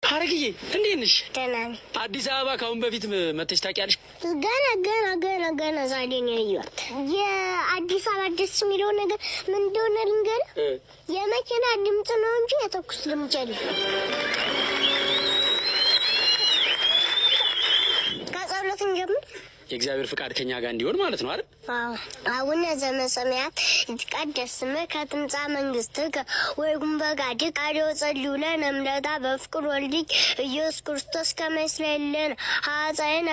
ሐረግዬ እንዴት ነሽ? ደህና ነኝ። አዲስ አበባ ካሁን በፊት መጥተሽ ታውቂያለሽ? ገና ዛሬ ነው ያየኋት። የአዲስ አበባ ደስ የሚለው ነገር ምን እንደሆነ ልንገርህ። የመኪና ድምፅ ነው እንጂ የተኩስ ድምፅ የለም። ከጸሎት እንጀምር። የእግዚአብሔር ፍቃድ ከኛ ጋር እንዲሆን ማለት ነው አይደል? አዎ። አቡነ ዘበሰማያት ይትቀደስ ስምከ ትምጻእ መንግሥትከ ወይኩን ፈቃድከ አርዮ ጸልዩ ለነ እምለታ በፍቅር ወልድከ ኢየሱስ ክርስቶስ ከመ ይስረይ ለነ ኃጣውኢነ።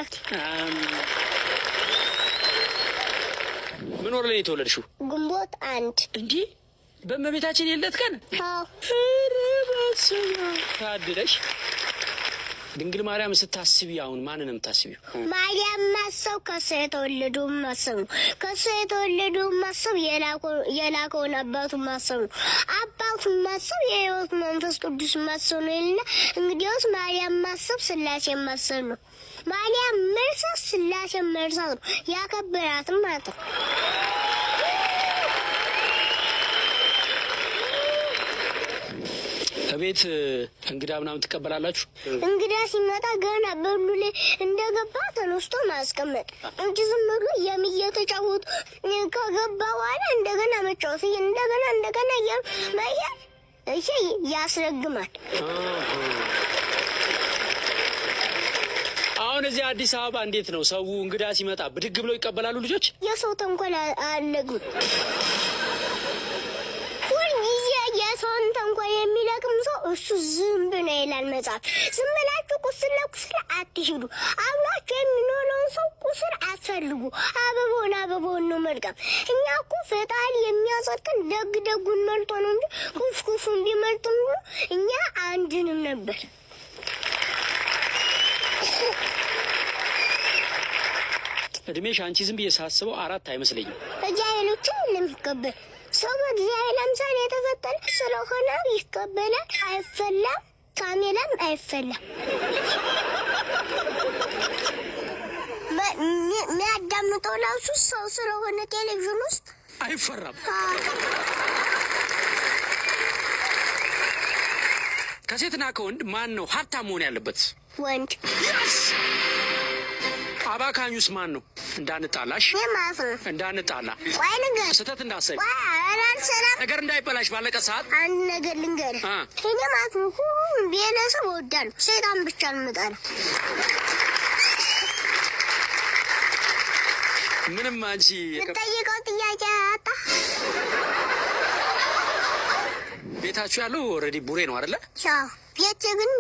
ምን ወር ላይ የተወለድሽው? ግንቦት 1 እንዴ በእመቤታችን የለት ቀን? አዎ። ታድለሽ። ድንግል ማርያም ስታስቢ አሁን ማንን ነው የምታስቢው? ማርያም ማሰብ ከእሷ የተወለዱ ማሰብ ነው። ከእሷ የተወለዱ ማሰብ የላከውን አባቱን ማሰብ ነው። አባቱን ማሰብ የሕይወት መንፈስ ቅዱስ ማሰብ ነው ይልና እንግዲያውስ ማርያም ማሰብ ስላሴ ማሰብ ነው። ማርያም መርሳት ስላሴ መርሳት ነው። ያከበራትም ማለት ነው። ከቤት እንግዳ ምናምን ትቀበላላችሁ? እንግዳ ሲመጣ ገና በሉ ላይ እንደገባ ተነስቶ ማስቀመጥ እንጂ ዝም ብሎ እየተጫወቱ ከገባ በኋላ እንደገና መጫወት እንደገና መያዝ እሺ ያስረግማል። አሁን እዚህ አዲስ አበባ እንዴት ነው ሰው እንግዳ ሲመጣ ብድግ ብለው ይቀበላሉ ልጆች? የሰው ተንኮል አለግም። የሰውን ተንኮል የሚለቅም ሰው እሱ ዝንብ ነው ይላል መጽሐፍ። ዝም ብላችሁ ቁስል ለቁስል አትሂዱ። አብላችሁ የሚኖረውን ሰው ቁስል አትፈልጉ። አበባውን ነው መልቀም። እኛ እኮ ፈጣሪ የሚያጸድቀን ደጉን መልጦ ነው እንጂ ክፉን ቢመልጥም እኛ አንድንም ነበር። እድሜሽ አንቺ ዝም ብዬ ሳስበው 4 አይመስለኝም። እግዚአብሔሮችን ለሚቀበል ሰው በእግዚአብሔር አምሳል የተፈጠረ ስለሆነ ይቀበላል። አይፈላም፣ ካሜላም አይፈላም። የሚያዳምጠው ራሱ ሰው ስለሆነ ቴሌቪዥን ውስጥ አይፈራም። ከሴትና ከወንድ ማን ነው ሀብታም መሆን ያለበት? ወንድ። አባካኙስ ማን ነው? እንዳንጣላሽ እንዳንጣላ ስህተት እንዳሰኝ ነገር እንዳይበላሽ ባለቀ ሰዓት አንድ ነገር ልንገርህ። እኔ ማለት ነው ሁሉም ቤተሰብ እወዳለሁ፣ ሰይጣን ብቻ ነው የምጠላው። ምንም አንቺ የምጠይቀው ጥያቄ አጣ። ቤታችሁ ያለው ኦልሬዲ ቡሬ ነው አይደለ? ቤት ግን